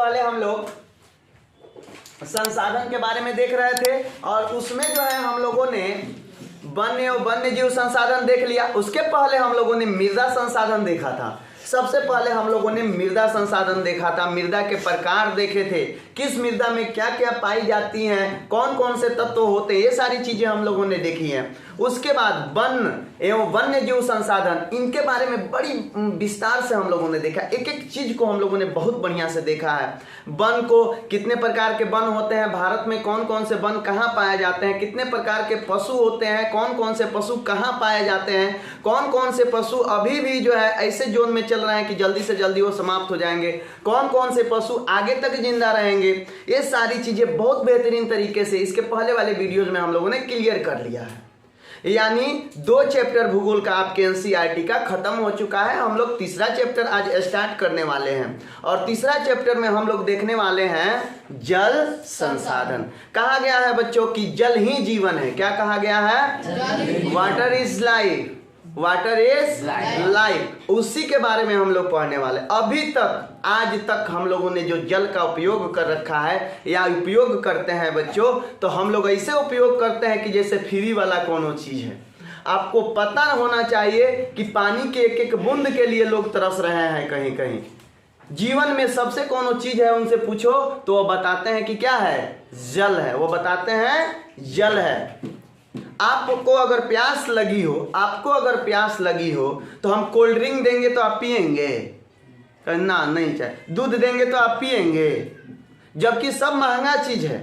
पहले हम लोग संसाधन के बारे में देख रहे थे और उसमें जो है हम लोगों ने वन्य और वन्य जीव संसाधन देख लिया। उसके पहले हम लोगों ने मृदा संसाधन देखा था। सबसे पहले हम लोगों ने मृदा संसाधन देखा था, मृदा के प्रकार देखे थे, किस मृदा में क्या क्या पाई जाती हैं, कौन कौन से तत्व होते हैं, ये सारी चीजें हम लोगों ने देखी हैं। उसके बाद वन एवं वन्य जीव संसाधन, इनके बारे में बड़ी विस्तार से हम लोगों ने देखा। एक एक चीज को हम लोगों ने बहुत बढ़िया से देखा है। वन को कितने प्रकार के वन होते हैं, भारत में कौन कौन से वन कहाँ पाए जाते हैं, कितने प्रकार के पशु होते हैं, कौन कौन से पशु कहाँ पाए जाते हैं, कौन कौन से पशु अभी भी जो है ऐसे जोन में चल रहे हैं कि जल्दी से जल्दी वो समाप्त हो जाएंगे, कौन कौन से पशु आगे तक जिंदा रहेंगे, ये सारी चीजें बहुत बेहतरीन तरीके से इसके पहले वाले वीडियोज में हम लोगों ने क्लियर कर लिया है। यानी 2 चैप्टर भूगोल का आपके एनसीईआरटी का खत्म हो चुका है। हम लोग तीसरा चैप्टर आज स्टार्ट करने वाले हैं और तीसरा चैप्टर में हम लोग देखने वाले हैं जल संसाधन। कहा गया है बच्चों कि जल ही जीवन है। क्या कहा गया है? Water is life, water is life. उसी के बारे में हम लोग पढ़ने वाले। अभी तक आज तक हम लोगों ने जो जल का उपयोग कर रखा है या उपयोग करते हैं बच्चों, तो हम लोग ऐसे उपयोग करते हैं कि जैसे फ्री वाला कोनो चीज है। आपको पता होना चाहिए कि पानी के एक एक बूंद के लिए लोग तरस रहे हैं कहीं कहीं। जीवन में सबसे कोनो चीज है उनसे पूछो तो वो बताते हैं कि क्या है? जल है। वो बताते हैं जल है। आपको अगर प्यास लगी हो, आपको अगर प्यास लगी हो तो हम कोल्ड ड्रिंक देंगे तो आप पिएंगे? ना, नहीं चाहिए। दूध देंगे तो आप पिएंगे? जबकि सब महंगा चीज है।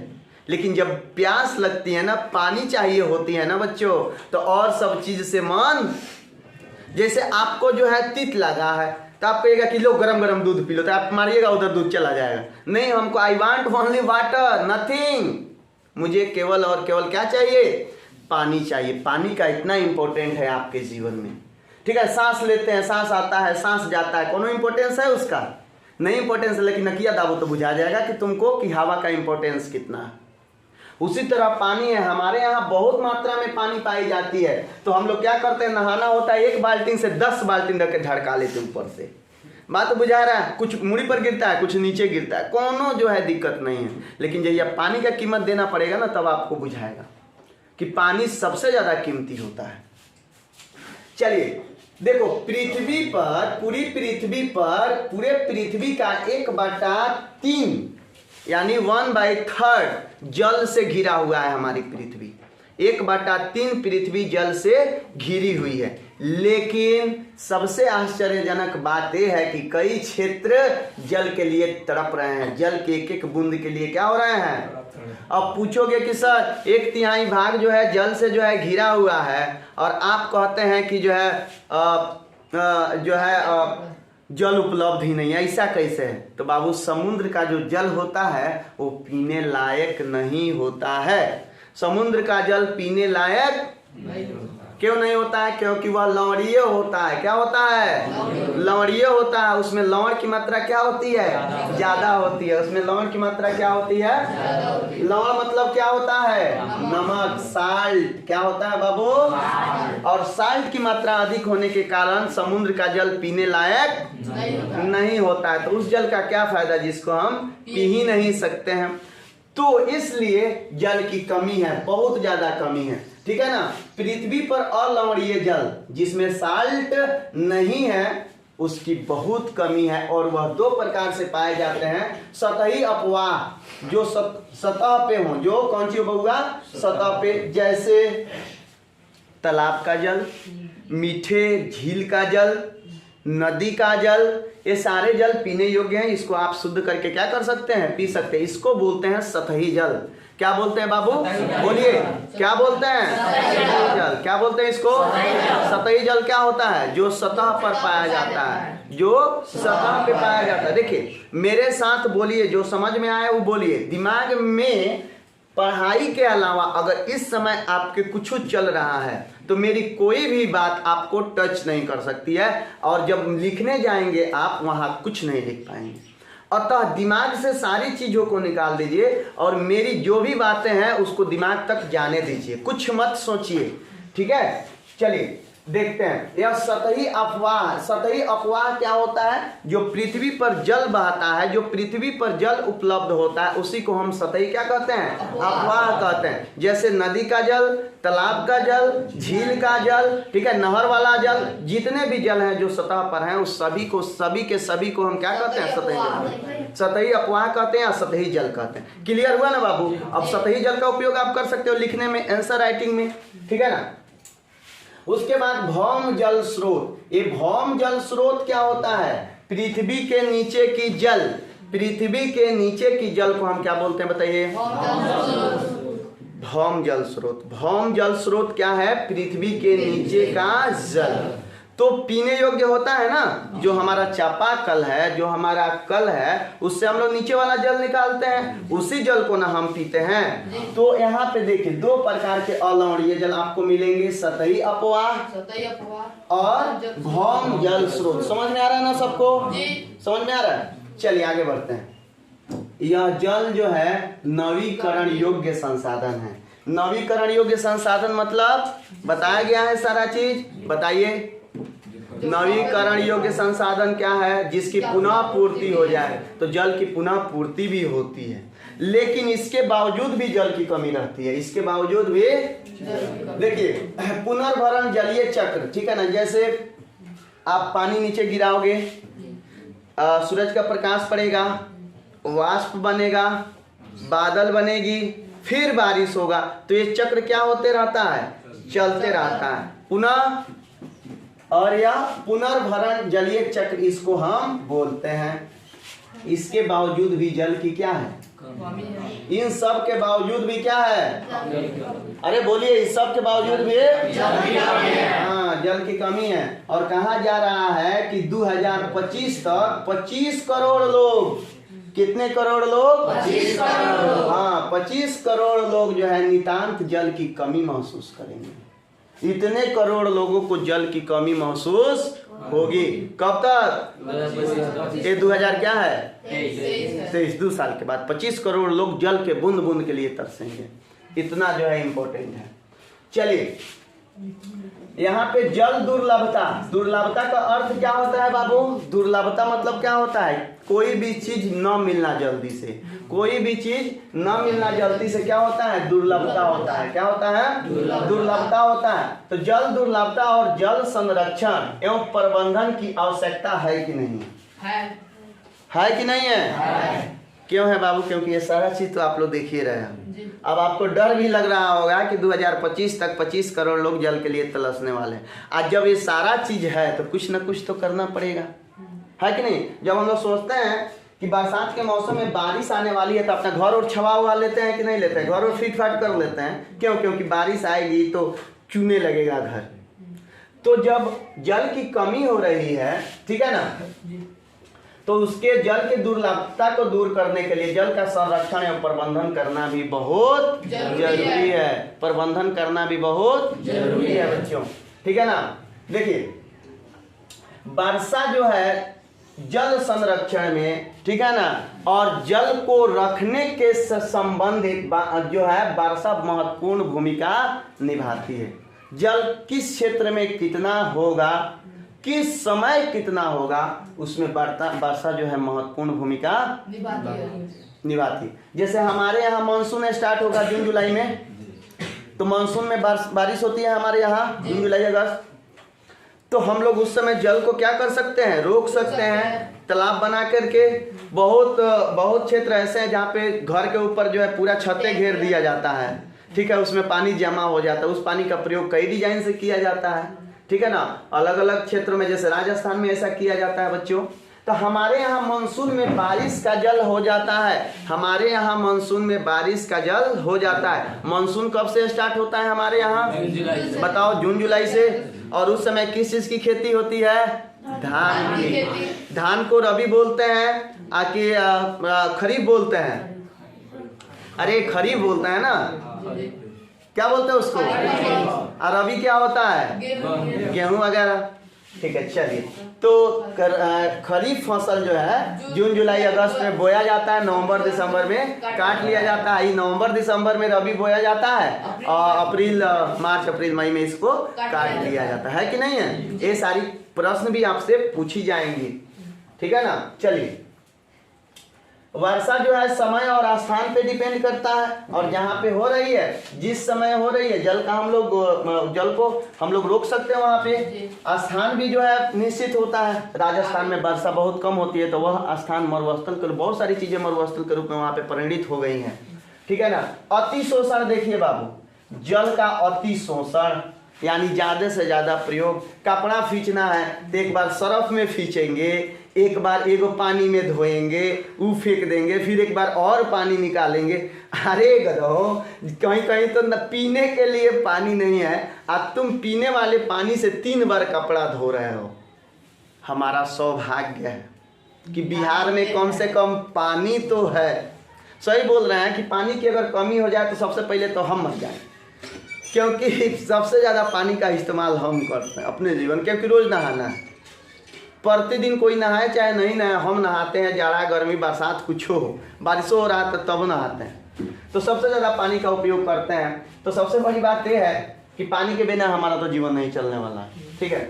लेकिन जब प्यास लगती है ना, पानी चाहिए होती है ना बच्चों, तो और सब चीज से मन, जैसे आपको जो है तित लगा है तो आप कहेगा कि लो गरम गरम दूध पी लो, तो आप मारिएगा उधर दूध चला जाएगा। नहीं, हमको I want only water, nothing. मुझे केवल और केवल क्या चाहिए? पानी चाहिए। पानी का इतना इंपॉर्टेंट है आपके जीवन में। ठीक है, सांस लेते हैं, सांस आता है, सांस जाता है, कोनो इंपॉर्टेंस है उसका? नहीं इंपॉर्टेंस है। लेकिन नकिया दाबो तो बुझा जाएगा कि तुमको कि हवा का इंपॉर्टेंस कितना है। उसी तरह पानी है। हमारे यहाँ बहुत मात्रा में पानी पाई जाती है, तो हम लोग क्या करते हैं? नहाना होता है, 1 बाल्टी से 10 बाल्टी रख के झड़का लेते ऊपर से। बात तो बुझा रहा है? कुछ मुड़ी पर गिरता है, कुछ नीचे गिरता है, कोनो जो है दिक्कत नहीं है। लेकिन जब पानी का कीमत देना पड़ेगा ना, तब आपको बुझाएगा कि पानी सबसे ज्यादा कीमती होता है। चलिए देखो, पृथ्वी पर, पूरी पृथ्वी पर, पूरे पृथ्वी का 1/3 यानी 1/3 जल से घिरा हुआ है। हमारी पृथ्वी 1/3 पृथ्वी जल से घिरी हुई है। लेकिन सबसे आश्चर्यजनक बात यह है कि कई क्षेत्र जल के लिए तड़प रहे हैं। जल के एक एक बूंद के लिए क्या हो रहे हैं? अब पूछोगे कि सर 1/3 भाग जो है जल से जो है घिरा हुआ है और आप कहते हैं कि जो है जल उपलब्ध ही नहीं है, ऐसा कैसे है? तो बाबू, समुद्र का जो जल होता है वो पीने लायक नहीं होता है। समुद्र का जल पीने लायक क्यों नहीं होता है? क्योंकि वह लवणीय होता है। क्या होता है? लवणीय होता है। उसमें लवण की मात्रा क्या होती है? ज्यादा होती है। उसमें लवण की मात्रा क्या होती है? लवण मतलब क्या होता है? नमक, साल्ट। क्या होता है बाबू? और साल्ट की मात्रा अधिक होने के कारण समुद्र का जल पीने लायक नहीं होता है। तो उस जल का क्या फायदा जिसको हम पी ही नहीं सकते हैं। तो इसलिए जल की कमी है, बहुत ज्यादा कमी है। ठीक है ना? पृथ्वी पर अलवणीय जल जिसमें साल्ट नहीं है, उसकी बहुत कमी है। और वह 2 प्रकार से पाए जाते हैं। सतही अपवाह, जो सतह पे हो, जो कौन सी होगा? सतह पे, जैसे तालाब का जल, मीठे झील का जल, नदी का जल, ये सारे जल पीने योग्य हैं। इसको आप शुद्ध करके क्या कर सकते हैं? पी सकते हैं। इसको बोलते हैं सतही जल। क्या बोलते हैं बाबू? बोलिए, क्या बोलते हैं? सतही जल। क्या बोलते हैं इसको? सतही जल क्या होता है? जो सतह पर पाया जाता है, जो सतह पे पाया जाता है। देखिए मेरे साथ बोलिए, जो समझ में आए वो बोलिए। दिमाग में पढ़ाई के अलावा अगर इस समय आपके कुछ चल रहा है तो मेरी कोई भी बात आपको टच नहीं कर सकती है। और जब लिखने जाएंगे आप वहां कुछ नहीं लिख पाएंगे। अतः दिमाग से सारी चीजों को निकाल दीजिए और मेरी जो भी बातें हैं उसको दिमाग तक जाने दीजिए, कुछ मत सोचिए। ठीक है? चलिए देखते हैं। यह सतही अफवाह, सतही अफवाह क्या होता है? जो पृथ्वी पर जल बहता है, जो पृथ्वी पर जल उपलब्ध होता है, उसी को हम सतही क्या कहते हैं? अफवाह कहते हैं। जैसे नदी का जल, तालाब का जल, झील का जल, ठीक है, नहर वाला जल, जितने भी जल हैं जो सतह पर हैं, उस सभी को हम क्या कहते हैं? सतही जल, सतही अफवाह कहते हैं या सतही जल कहते हैं। क्लियर हुआ ना बाबू? अब सतही जल का उपयोग आप कर सकते हो लिखने में, आंसर राइटिंग में, ठीक है ना। उसके बाद भौम जल स्रोत। ये भौम जल स्रोत क्या होता है? पृथ्वी के नीचे की जल, पृथ्वी के नीचे की जल को हम क्या बोलते हैं बताइए? भौम जल स्रोत। भौम जल स्रोत क्या है? पृथ्वी के नीचे का जल। तो पीने योग्य होता है ना, जो हमारा चापाकल है, जो हमारा कल है, उससे हम लोग नीचे वाला जल निकालते हैं, उसी जल को ना हम पीते हैं। तो यहाँ पे देखिए दो प्रकार के अलवणीय जल आपको मिलेंगे, सतही अपवाह और भौम जल स्रोत। समझ में आ रहा है ना सबको? समझ में आ रहा है? चलिए आगे बढ़ते हैं। यह जल जो है नवीकरण योग्य संसाधन है। नवीकरण योग्य संसाधन मतलब बताया गया है सारा चीज, बताइए। नवीकरण योग्य संसाधन क्या है? जिसकी पुनः पूर्ति हो जाए, तो जल की पुनः पूर्ति भी होती है, लेकिन इसके बावजूद भी जल की कमी रहती है। इसके बावजूद भी देखिए पुनर्भरण जलीय चक्र, ठीक है ना। जैसे आप पानी नीचे गिराओगे, सूरज का प्रकाश पड़ेगा, वाष्प बनेगा, बादल बनेगी, फिर बारिश होगा, तो ये चक्र क्या होते रहता है? चलते रहता है पुनः, और यह पुनर्भरण जलीय चक्र इसको हम बोलते हैं। इसके बावजूद भी जल की क्या है? इन सब के बावजूद भी क्या है? अरे बोलिए, इस सब के बावजूद भी हाँ जल की कमी है। और कहा जा रहा है कि 2025 तक 25 करोड़ लोग, कितने करोड़ लोग? 25 करोड़। हाँ 25 करोड़ लोग जो है नितांत जल की कमी महसूस करेंगे। इतने करोड़ लोगों को जल की कमी महसूस होगी। कब तक? ये 2000 क्या है? 23, 2 साल के बाद 25 करोड़ लोग जल के बूंद बूंद के लिए तरसेंगे। इतना जो है इम्पोर्टेंट है। चलिए यहाँ पे जल दुर्लभता। दुर्लभता का अर्थ क्या होता है बाबू? दुर्लभता मतलब क्या होता है? कोई भी चीज न मिलना जल्दी से, कोई भी चीज न मिलना जल्दी से क्या होता है? दुर्लभता होता है। क्या होता है? दुर्लभता होता है। तो जल दुर्लभता और जल संरक्षण एवं प्रबंधन की आवश्यकता है कि नहीं है कि नहीं है? क्यों है बाबू? क्योंकि ये सारा चीज तो आप लोग देख ही रहे हैं। अब आपको डर भी लग रहा होगा कि 2025 तक 25 करोड़ लोग जल के लिए तरसने वाले हैं। आज जब ये सारा चीज है तो कुछ ना कुछ तो करना पड़ेगा, है कि नहीं? जब हम लोग सोचते हैं कि बरसात के मौसम में बारिश आने वाली है तो अपना घर और छवा हुआ लेते हैं कि नहीं लेते हैं? घर और फिट फाट कर लेते हैं। क्यों? क्योंकि बारिश आएगी तो चूने लगेगा घर। तो जब जल की कमी हो रही है, ठीक है ना, तो उसके जल के दुर्लभता को दूर करने के लिए जल का संरक्षण एवं प्रबंधन करना भी बहुत जरूरी है। प्रबंधन करना भी बहुत जरूरी है बच्चों, ठीक है ना। देखिए वर्षा जो है जल संरक्षण में, ठीक है ना, और जल को रखने के संबंधित जो है वर्षा महत्वपूर्ण भूमिका निभाती है। जल किस क्षेत्र में कितना होगा, किस समय कितना होगा, उसमें वर्षा जो है महत्वपूर्ण भूमिका निभाती। जैसे हमारे यहाँ मानसून स्टार्ट होगा जून जुलाई में, तो मानसून में बारिश होती है हमारे यहाँ जून जुलाई अगस्त। तो हम लोग उस समय जल को क्या कर सकते हैं? रोक सकते हैं। तालाब बना करके बहुत क्षेत्र ऐसे हैं जहाँ पे घर के ऊपर जो है पूरा छतें घेर दिया जाता है, ठीक है, उसमें पानी जमा हो जाता है। उस पानी का प्रयोग कई डिजाइन से किया जाता है, ठीक है ना। अलग अलग क्षेत्रों में, जैसे राजस्थान में ऐसा किया जाता है बच्चों। तो हमारे यहाँ मानसून में बारिश का जल हो जाता है। हमारे यहाँ मानसून में बारिश का जल हो जाता है। मानसून कब से स्टार्ट होता है हमारे यहाँ? बताओ, जून जुलाई से। और उस समय किस चीज की खेती होती है? धान की। धान को रबी बोलते हैं आके खरीफ बोलते हैं? अरे खरीफ बोलते हैं ना, क्या बोलते हैं उसको? और रबी क्या होता है? गेहूं वगैरह। ठीक है, चलिए। तो खरीफ फसल जो है जून जुलाई अगस्त में बोया जाता है, नवंबर दिसंबर में काट लिया जाता है। नवंबर दिसंबर में रबी बोया जाता है और अप्रैल मार्च अप्रैल मई में इसको काट लिया जाता है कि नहीं है। ये सारी प्रश्न भी आपसे पूछी जाएंगी, ठीक है ना। चलिए, वर्षा जो है समय और स्थान पे डिपेंड करता है, और जहाँ पे हो रही है, जिस समय हो रही है, जल को हम लोग रोक सकते हैं वहाँ पे। स्थान भी जो है निश्चित होता है। राजस्थान में वर्षा बहुत कम होती है, तो वह स्थान मरुस्थल के, बहुत सारी चीजें मरुस्थल के रूप में वहाँ पे परिणित हो गई हैं, ठीक है ना। अति शोषण देखिए बाबू, जल का अति शोषण यानी ज्यादा से ज्यादा प्रयोग। कपड़ा खींचना है तो एक बार सर्फ में खींचेंगे, एक बार एगो पानी में धोएंगे, वो फेंक देंगे, फिर एक बार और पानी निकालेंगे। अरे गधो, कहीं कहीं तो न पीने के लिए पानी नहीं है, अब तुम पीने वाले पानी से 3 बार कपड़ा धो रहे हो। हमारा सौभाग्य है कि बिहार में कम से कम पानी तो है। सही बोल रहे हैं कि पानी की अगर कमी हो जाए तो सबसे पहले तो हम मर जाएं, क्योंकि सबसे ज़्यादा पानी का इस्तेमाल हम करते हैं अपने जीवन, क्योंकि रोज़ नहाना है। प्रतिदिन कोई नहाए चाहे नहीं नहाए, हम नहाते हैं। जाड़ा गर्मी बरसात कुछ हो, बारिशों हो रहा है तब नहाते हैं, तो सबसे ज़्यादा पानी का उपयोग करते हैं। तो सबसे बड़ी बात यह है कि पानी के बिना हमारा तो जीवन नहीं चलने वाला, ठीक है।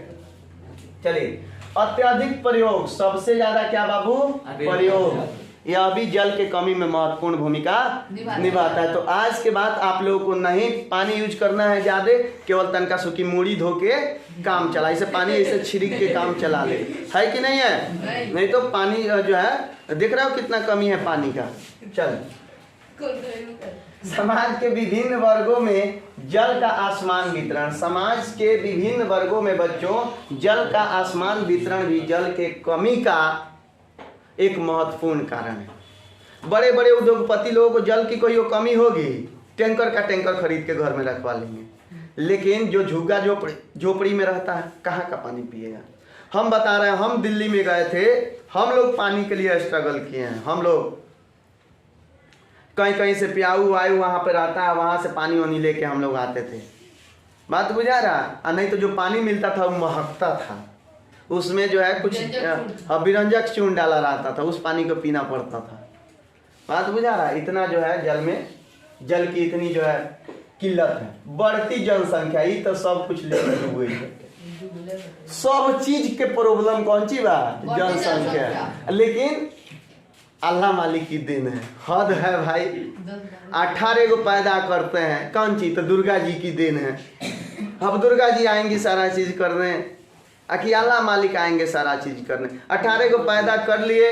चलिए, अत्यधिक प्रयोग, सबसे ज़्यादा क्या बाबू, प्रयोग, यह भी जल के कमी में महत्वपूर्ण भूमिका निभाता है। तो आज के बाद आप लोगों को नहीं पानी यूज करना है ज़्यादा, केवल तनका सूखी मूड़ी धो के काम चला, इसे पानी ऐसे छिड़क के काम चला ले, है कि नहीं है। नहीं तो पानी जो है, देख रहे हो कितना कमी है पानी का। चल, समाज के विभिन्न वर्गों में जल का आसमान वितरण, समाज के विभिन्न वर्गों में बच्चों जल का आसमान वितरण भी जल के कमी का एक महत्वपूर्ण कारण है। बड़े बड़े उद्योगपति लोगों को जल की कोई कमी होगी, टैंकर का टैंकर खरीद के घर में रखवा लेंगे, लेकिन जो झुग्गा झोपड़ी में रहता है कहाँ का पानी पिएगा। हम बता रहे हैं, हम दिल्ली में गए थे, हम लोग पानी के लिए स्ट्रगल किए हैं। हम लोग कहीं कहीं से प्याऊ वायु वहाँ पे रहता है, वहाँ से पानी वानी लेके हम लोग आते थे। बात बुझा रहा। नहीं तो जो पानी मिलता था वो महकता था, उसमें जो है कुछ बिरंजक चून डाला रहता था, उस पानी को पीना पड़ता था। बात बुझा रहा। इतना जो है जल में, जल की इतनी जो है किल्लत है। बढ़ती जनसंख्या, ये तो सब कुछ लेकर हुई है, सब चीज के प्रॉब्लम कौन सी बात, जनसंख्या। लेकिन अल्लाह मालिक की देन है, हद है भाई। 18 को पैदा करते हैं, कौन चीज, तो दुर्गा जी की देन है। अब दुर्गा जी आएंगी सारा चीज करने, कि अल्लाह मालिक आएंगे सारा चीज करने। 18 को पैदा कर लिए,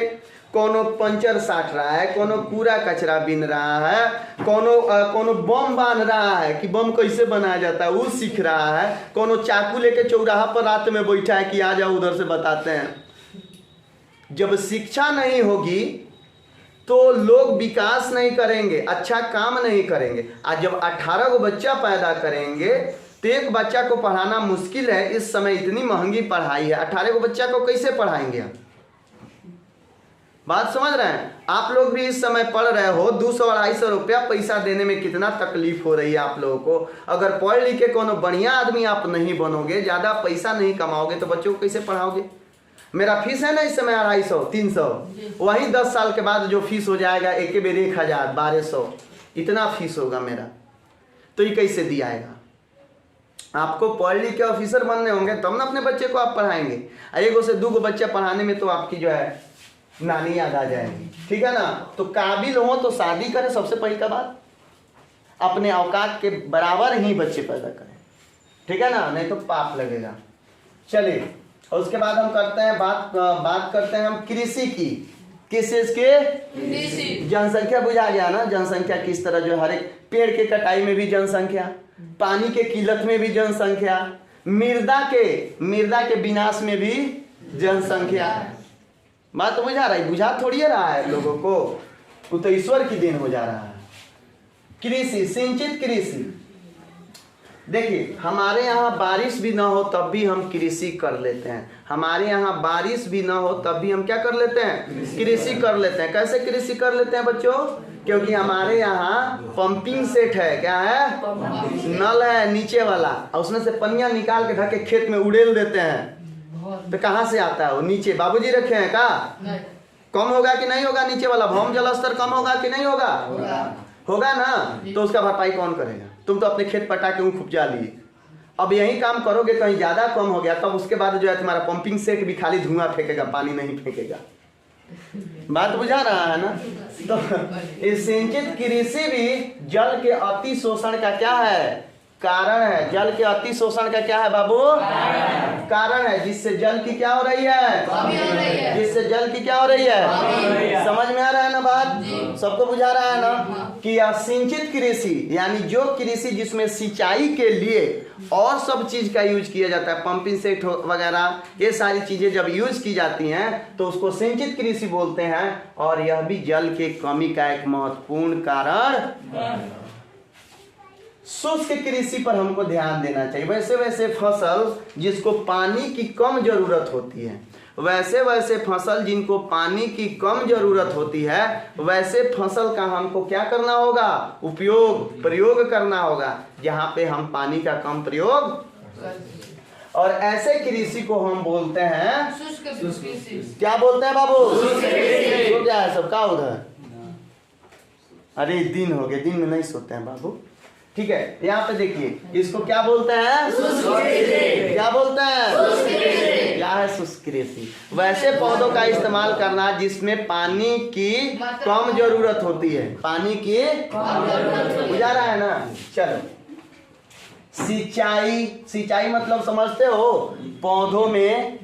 कोनो पंचर साट रहा है, कोनो कूड़ा कचरा बीन रहा है, कोनो बम बांध रहा है कि बम कैसे बनाया जाता है वो सीख रहा है, कोनो चाकू लेके चौराहा पर रात में बैठा है कि आ जाओ उधर से बताते हैं। जब शिक्षा नहीं होगी तो लोग विकास नहीं करेंगे, अच्छा काम नहीं करेंगे। आज जब 18 को बच्चा पैदा करेंगे तो एक बच्चा को पढ़ाना मुश्किल है। इस समय इतनी महंगी पढ़ाई है, 18 को बच्चा को कैसे पढ़ाएंगे आप? बात समझ रहे हैं? आप लोग भी इस समय पढ़ रहे हो, 200-250 रुपया पैसा देने में कितना तकलीफ हो रही है आप लोगों को। अगर पढ़ लिख के कोनो बढ़िया आदमी आप नहीं बनोगे, ज़्यादा पैसा नहीं कमाओगे, तो बच्चों को कैसे पढ़ाओगे? मेरा फीस है ना इस समय 250-300, वही 10 साल के बाद जो फीस हो जाएगा एक बेर 1000-1200, इतना फीस होगा मेरा। तो ये कैसे दियाएगा? आपको पढ़ लिख के ऑफिसर बनने होंगे तब ना अपने बच्चे को आप पढ़ाएंगे। 1 से 2 बच्चा पढ़ाने में तो आपकी जो है नानी याद आ जाएगी, ठीक है ना। तो काबिल हो तो शादी करें, सबसे पहली का बात अपने औकात के बराबर ही बच्चे पैदा करें, ठीक है ना, नहीं तो पाप लगेगा। चलिए, और उसके बाद हम करते हैं बात करते हैं हम कृषि की। किस चीज के? जनसंख्या बुझा गया ना, जनसंख्या किस तरह जो हर एक पेड़ के कटाई में भी जनसंख्या, पानी के किल्लत में भी जनसंख्या, मृदा के विनाश में भी जनसंख्या। बात तो बुझा रहा है? बुझा थोड़ी रहा है लोगों को, वो तो ईश्वर की देन हो जा रहा है। कृषि, सिंचित कृषि। देखिए, हमारे यहाँ बारिश भी ना हो तब भी हम कृषि कर लेते हैं। हमारे यहाँ बारिश भी ना हो तब भी हम क्या कर लेते हैं? कृषि कर लेते हैं। कैसे कृषि कर लेते हैं बच्चों? क्योंकि हमारे यहाँ पंपिंग सेट है। क्या है? नल है नीचे वाला, और उसमें से पनिया निकाल के ढके खेत में उड़ेल देते हैं। तो कहाँ से आता है वो? नीचे बाबूजी रखे हैं का? कम होगा कि नहीं होगा? नीचे वाला भौम जल स्तर कम होगा कि नहीं होगा? होगा ना। तो उसका भरपाई कौन करेगा? तुम तो अपने खेत पटा के ऊँख उपजा लिए। अब यही काम करोगे, कहीं ज्यादा कम हो गया तब उसके बाद जो है तुम्हारा पंपिंग सेट भी खाली धुआं फेंकेगा, पानी नहीं फेंकेगा। बात बुझा रहा है ना? तो इस सिंचित कृषि भी जल के अति शोषण का क्या है? कारण है। जल के अति शोषण का क्या है बाबू? कारण है, जिससे जल की क्या हो रही है? जिससे जल की क्या हो रही है? समझ में आ रहा है ना बात? सबको बुझा रहा है ना कि सिंचित कृषि यानी जो कृषि जिसमें सिंचाई के लिए और सब चीज का यूज किया जाता है, पंपिंग सेट वगैरह, ये सारी चीजें जब यूज की जाती हैं तो उसको सिंचित कृषि बोलते हैं। और यह भी जल के कमी का एक महत्वपूर्ण कारण। शुष्क कृषि पर हमको ध्यान देना चाहिए। वैसे वैसे फसल जिसको पानी की कम जरूरत होती है, वैसे वैसे फसल जिनको पानी की कम जरूरत होती है, वैसे फसल का हमको क्या करना होगा? प्रयोग करना होगा, जहाँ पे हम पानी का कम प्रयोग। और ऐसे कृषि को हम बोलते हैं शुष्क कृषि। क्या बोलते हैं बाबू? सो क्या है सबका उधर? अरे दिन हो गए, दिन में नहीं सोते हैं बाबू। ठीक है, यहाँ पे देखिए इसको क्या बोलते हैं? क्या बोलते हैं? क्या है शुष्क कृषि? वैसे पौधों का इस्तेमाल करना जिसमें पानी की कम जरूरत होती है। पानी की बुझा रहा है ना? चलो, सिंचाई मतलब समझते हो? पौधों में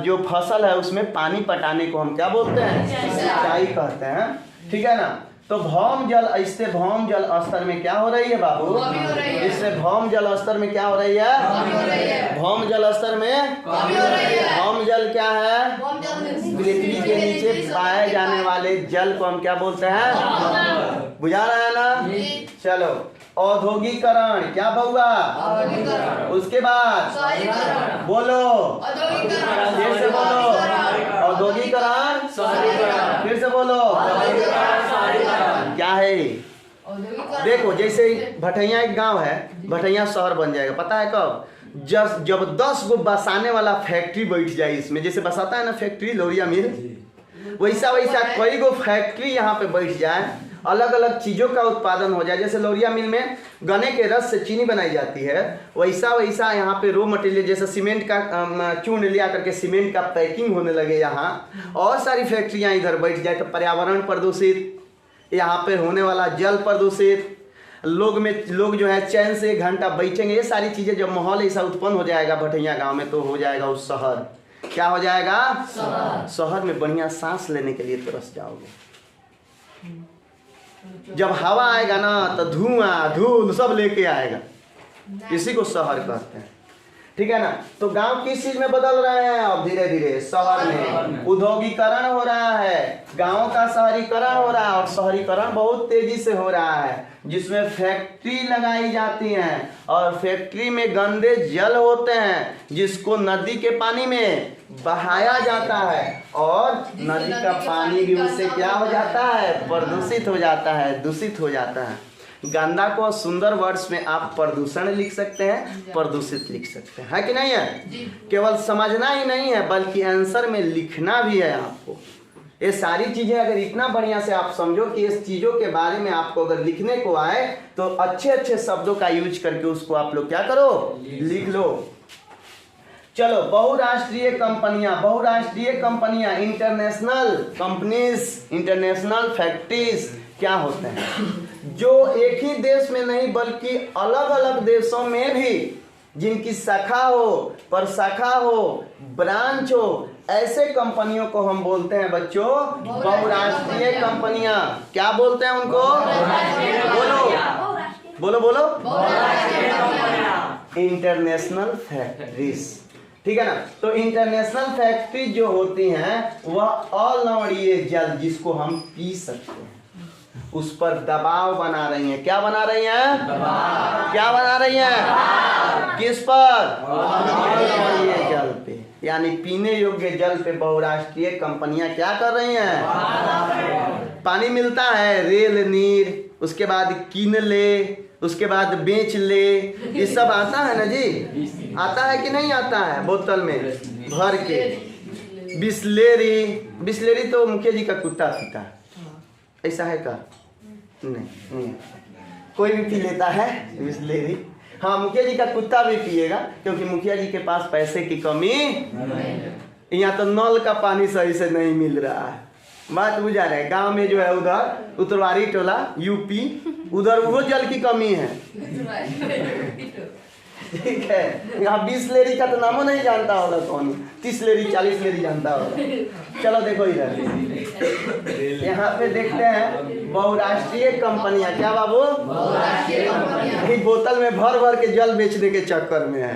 जो फसल है उसमें पानी पटाने को हम क्या बोलते हैं? सिंचाई कहते हैं। ठीक है ना? तो भौम जल, इससे भौम जल स्तर में क्या हो रही है बाबू? इससे भौम जल स्तर में क्या हो रही है? भौम जल स्तर में भौम जल क्या है? पृथ्वी के नीचे पाए जाने वाले जल को हम क्या बोलते हैं? बुझा रहा है ना? चलो, औद्योगिकरण क्या बउआ? उसके बाद बोलो, फिर से बोलो, औद्योगिकरण, फिर से बोलो, क्या है? देखो, जैसे भटैया एक गांव है, भटैया शहर बन जाएगा, पता है कब? जब 10 गो बसाने वाला फैक्ट्री बैठ जाए इसमें, जैसे बसाता है ना फैक्ट्री लोरिया मिल, वैसा कई गो फैक्ट्री यहाँ पे बैठ जाए, अलग अलग चीजों का उत्पादन हो जाए। जैसे लोरिया मिल में गन्ने के रस से चीनी बनाई जाती है, वैसा यहाँ पे रॉ मटेरियल जैसे सीमेंट का चूर्ण लिया करके सीमेंट का पैकिंग होने लगे यहाँ, और सारी फैक्ट्रियाँ इधर बैठ जाए तो पर्यावरण प्रदूषित, यहाँ पे होने वाला जल प्रदूषित, लोग जो है चैन से 1 घंटा बैठेंगे, ये सारी चीजें जब माहौल ऐसा उत्पन्न हो जाएगा भटैया गांव में, तो हो जाएगा उस शहर। क्या हो जाएगा? शहर में बढ़िया सांस लेने के लिए तरस जाओगे। जब हवा आएगा ना तो धुआं धूल सब लेके आएगा, इसी को शहर कहते हैं। ठीक है ना? तो गांव किस चीज में बदल रहे हैं? अब धीरे धीरे शहर में औद्योगिकरण हो रहा है, गांवों का शहरीकरण हो रहा है, और शहरीकरण बहुत तेजी से हो रहा है, जिसमें फैक्ट्री लगाई जाती हैं, और फैक्ट्री में गंदे जल होते हैं जिसको नदी के पानी में बहाया जाता है, और नदी का पानी भी उससे क्या हो जाता है? प्रदूषित हो जाता है, दूषित हो जाता है। गंदा को सुंदर वर्ड्स में आप प्रदूषण लिख सकते हैं, प्रदूषित लिख सकते हैं, है कि नहीं है? केवल समझना ही नहीं है बल्कि आंसर में लिखना भी है आपको। ये सारी चीजें अगर इतना बढ़िया से आप समझो कि इस चीजों के बारे में आपको अगर लिखने को आए तो अच्छे अच्छे शब्दों का यूज करके उसको आप लोग क्या करो? लिख लो। चलो, बहुराष्ट्रीय कंपनियां, इंटरनेशनल कंपनीज, इंटरनेशनल फैक्ट्रीज क्या होते हैं? जो एक ही देश में नहीं बल्कि अलग अलग देशों में भी जिनकी शाखा हो, प्रशाखा हो, ब्रांच हो, ऐसे कंपनियों को हम बोलते हैं बच्चों बहुराष्ट्रीय कंपनियां। क्या बोलते हैं उनको? बोलो बोलो, इंटरनेशनल फैक्ट्रीज। ठीक है ना? तो इंटरनेशनल फैक्ट्री जो होती हैं वह अलवणीय जल जिसको हम पी सकते हैं उस पर दबाव बना रही हैं। क्या बना रही हैं? दबाव। क्या बना रही हैं? किस पर? अलवणीय जल पे, यानी पीने योग्य जल पे बहुराष्ट्रीय कंपनियां क्या कर रही हैं? पानी मिलता है, रेल नीर, उसके बाद कीन ले, उसके बाद बेच ले, ये सब आता है ना जी? आता है कि नहीं आता है? बोतल में भर के। बिस्लेरी, बिस्लेरी तो मुखिया जी का कुत्ता पीता है, ऐसा है का? नहीं, कोई भी पी लेता है बिस्लेरी। हाँ, मुखिया जी का कुत्ता भी पिएगा, क्योंकि मुखिया जी के पास पैसे की कमी, यहाँ तो नल का पानी सही से नहीं मिल रहा है। बात बुझा रहे। गांव में जो है उधर उत्तरवारी टोला यूपी, उधर वो जल की कमी है। ठीक है, यहाँ 20 लेरी का तो नामो नहीं जानता होगा कौन, 30 लेरी 40 लेरी जानता होगा। चलो देखो इधर, यहाँ पे देखते हैं बहुराष्ट्रीय कंपनियां। क्या बाबू? बहुराष्ट्रीय कंपनियां बोतल में भर भर के जल बेचने के चक्कर में है।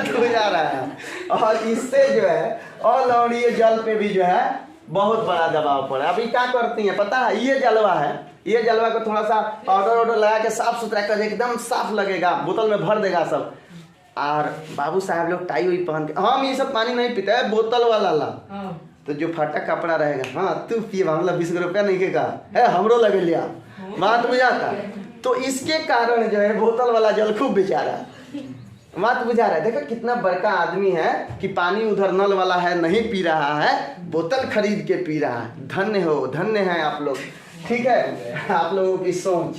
तो जा रहा है, और इससे जो है ऑल लवणीय जल पे भी जो है बहुत बड़ा दबाव पड़ा। अभी क्या करती हैं पता है? ये जलवा है, ये जलवा को थोड़ा सा पाउडर वाउडर लगा के साफ सुथरा कर, एकदम साफ लगेगा, बोतल में भर देगा सब। और बाबू साहब लोग टाई हुई पहन के, हम ये सब पानी नहीं पीते हैं, बोतल वाला ला। तो जो फटा कपड़ा रहेगा, हाँ तू पिए, मतलब 20 रुपया नहीं के कहा है, हमरो लगे लिया, बात बुझाता। तो इसके कारण जो है बोतल वाला जल खूब बेचारा, बात बुझा रहा है। देखो कितना बड़का आदमी है कि पानी उधर नल वाला है नहीं पी रहा है, बोतल खरीद के पी रहा है। धन्य हो, धन्य है आप लोग। ठीक है, आप लोगों की सोच,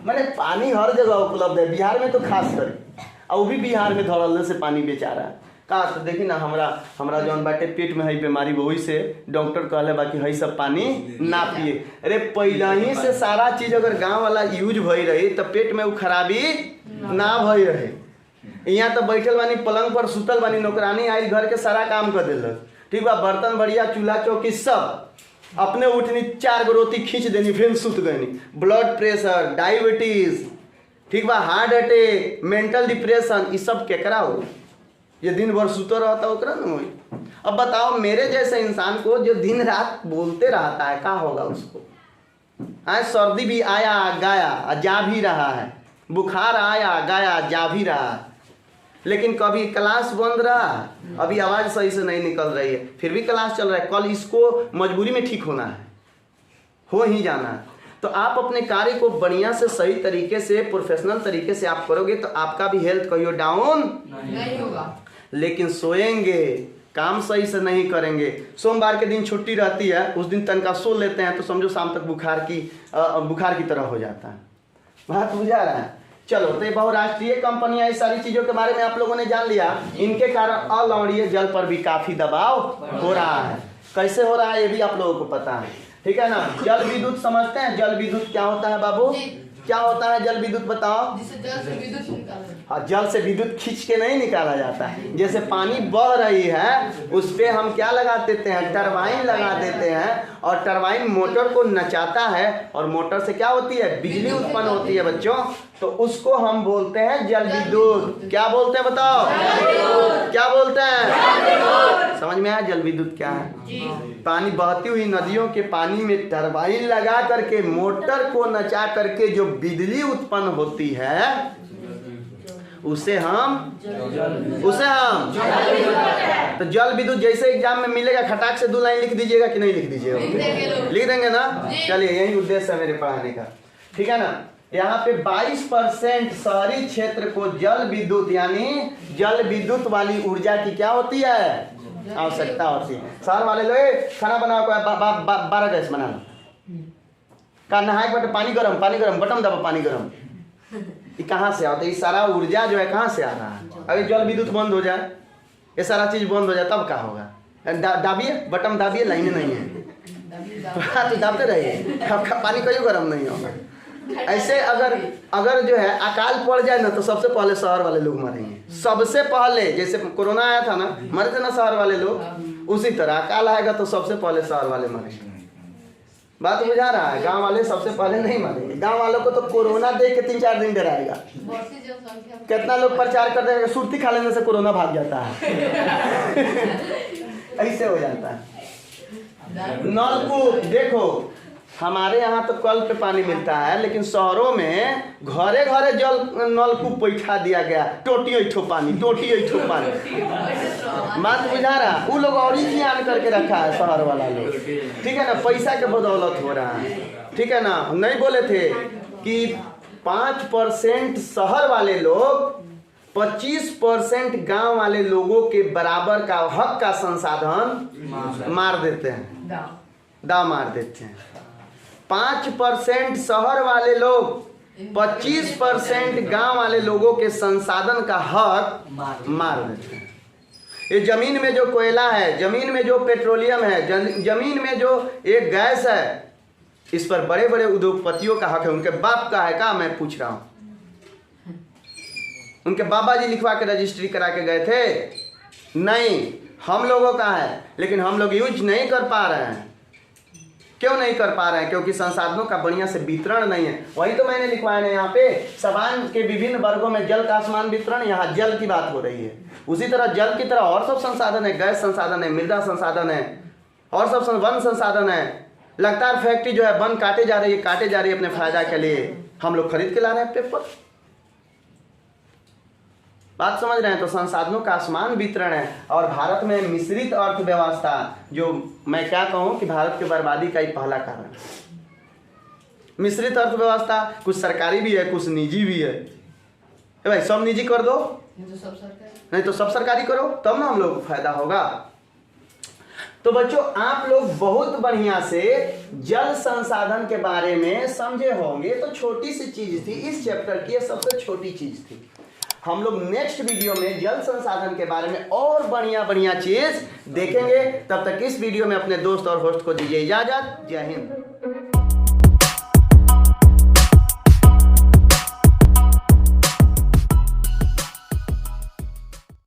मैंने पानी हर जगह उपलब्ध है, बिहार में तो खास कर, और वो भी बिहार में धड़ल्ले से पानी बेचा रहा है। का तो देखी ना, हमरा जौन बाटे पेट में है बीमारी, वही से डॉक्टर कहले बाकी है सब पानी ना पिए। अरे पहले ही से सारा चीज अगर गांव वाला यूज भई रही तो पेट में वो खराबी ना भई रहे। यहाँ तो बैठल बानी पलंग पर, सुतल बानी, नौकरानी आई घर के सारा काम कर दिलक। ठीक बा, बर्तन बढ़िया, चूल्हा चौकी सब, अपने उठनी 4 गो रोटी खींच देनी, फिर सुत गई। ब्लड प्रेशर, डायबिटीज, ठीक बा, हार्ट अटैक, मेंटल डिप्रेशन, ये सब केकरा हो? ये दिन भर सुतो रहता ओकरा न होई। अब बताओ, मेरे जैसे इंसान को जो दिन रात बोलते रहता है, क्या होगा उसको? हाँ, सर्दी भी आया गाया जा भी रहा है, बुखार आया गाया जा भी रहा है, लेकिन कभी क्लास बंद रहा, अभी आवाज़ सही से नहीं निकल रही है, फिर भी क्लास चल रहा है। कल इसको मजबूरी में ठीक होना है, हो ही जाना है। तो आप अपने कार्य को बढ़िया से, सही तरीके से, प्रोफेशनल तरीके से आप करोगे तो आपका भी हेल्थ कहियो डाउन नहीं होगा। लेकिन सोएंगे, काम सही से नहीं करेंगे, सोमवार के दिन छुट्टी रहती है, उस दिन तनका सो लेते हैं तो समझो शाम तक बुखार की तरह हो जाता है। बात बुझा रहा है? चलो, तो ये बहुराष्ट्रीय कंपनियां, इस सारी चीजों के बारे में आप लोगों ने जान लिया। इनके कारण अलवणीय जल पर भी काफी दबाव हो रहा है। कैसे हो रहा है ये भी आप लोगों को पता है, ठीक है ना? जल विद्युत समझते हैं? जल विद्युत क्या होता है बाबू? क्या होता है जल विद्युत, बताओ? जल से विद्युत, हाँ, जल से विद्युत खींच के नहीं निकाला जाता है। जैसे पानी बह रही है, उस पे हम क्या लगा देते हैं? टरबाइन लगा देते हैं, और टरबाइन मोटर को नचाता है, और मोटर से क्या होती है? बिजली उत्पन्न होती है बच्चों। तो उसको हम बोलते हैं जल विद्युत। क्या बोलते हैं बताओ? क्या बोलते हैं? समझ में आया जल विद्युत क्या है? पानी बहती हुई नदियों के पानी में टरबाइन लगा करके, मोटर को नचा करके जो बिजली उत्पन्न होती है, उसे हम तो जल विद्युत। जैसे एग्जाम में मिलेगा, खटाक से 2 लाइन लिख दीजिएगा कि नहीं लिख दीजिएगा? लिख देंगे ना? चलिए, यही उद्देश्य है मेरे पढ़ाने का, ठीक है ना? यहाँ पे 22% शहरी क्षेत्र को जल विद्युत, यानी जल विद्युत वाली ऊर्जा की क्या होती है? आवश्यकता होती है। शहर वाले लोग खाना बनाओ, 12 गैस बना लो, का नहाए बटे पानी गरम, बटन दबा पानी गरम। ये कहाँ से आता है? ये सारा ऊर्जा जो है कहाँ से आ रहा है? अगर जल विद्युत बंद हो जाए, ये सारा चीज बंद हो जाए, तब क्या होगा? दाबिए, बटन दाबिए, लाइनें नहीं है तो दाबते रहिए, आपका पानी कहीं गर्म नहीं होगा। ऐसे अगर जो है अकाल पड़ जाए ना, तो सबसे पहले शहर वाले लोग मरेंगे। सबसे पहले, जैसे कोरोना आया था ना, मरे थे ना शहर वाले लोग, उसी तरह अकाल आएगा तो सबसे पहले शहर वाले मरेंगे। बात बुझा रहा है? गांव वाले सबसे पहले नहीं मरेंगे। गांव वालों को तो कोरोना देख के 3-4 दिन डराएगा। कितना लोग प्रचार कर देगा, सुर्ती खा लेने से कोरोना भाग जाता है। ऐसे हो जाता है। नलकूप देखो, हमारे यहाँ तो कल पे पानी मिलता है, लेकिन शहरों में घरे घरे जल नलकूप बैठा दिया गया, टोटी ऐठो पानी। बात बुझा रहा? वो लोग और ही आन करके रखा है शहर वाला लोग, ठीक है ना? पैसा के बदौलत हो रहा है, ठीक है ना? नहीं बोले थे कि 5% शहर वाले लोग 25% गांव वाले लोगों के बराबर का हक का संसाधन मार देते हैं, दाव मार देते हैं। 5% शहर वाले लोग 25% गांव वाले लोगों के संसाधन का हक मार देते हैं। ये जमीन में जो कोयला है, जमीन में जो पेट्रोलियम है, जमीन में जो एक गैस है, इस पर बड़े बड़े उद्योगपतियों का हक है। उनके बाप का है का, मैं पूछ रहा हूं। उनके बाबा जी लिखवा के रजिस्ट्री करा के गए थे? नहीं, हम लोगों का है, लेकिन हम लोग यूज नहीं कर पा रहे हैं। क्यों नहीं कर पा रहे हैं? क्योंकि संसाधनों का बढ़िया से वितरण नहीं है। वही तो मैंने लिखवाया ना यहाँ पे, समाज के विभिन्न वर्गों में जल का असमान वितरण, यहाँ जल की बात हो रही है। उसी तरह जल की तरह और सब संसाधन है, गैस संसाधन है, मृदा संसाधन है, और सब वन संसाधन है। लगातार फैक्ट्री जो है वन काटे जा रही है अपने फायदा के लिए। हम लोग खरीद के ला रहे हैं पेपर। बात समझ रहे हैं? तो संसाधनों का असमान वितरण है। और भारत में मिश्रित अर्थव्यवस्था, जो मैं क्या कहूँ कि भारत की बर्बादी का ही पहला कारण। मिश्रित अर्थव्यवस्था, कुछ सरकारी भी है, कुछ निजी भी है। भाई सब निजी कर दो, नहीं तो सब सरकारी करो, तब ना हम लोग को फायदा होगा। तो बच्चों, आप लोग बहुत बढ़िया से जल संसाधन के बारे में समझे होंगे। तो छोटी सी चीज थी इस चैप्टर की, सबसे छोटी चीज थी। हम लोग नेक्स्ट वीडियो में जल संसाधन के बारे में और बढ़िया बढ़िया चीज देखेंगे। तब तक इस वीडियो में अपने दोस्त और होस्ट को दीजिए इजाजत। जय हिंद।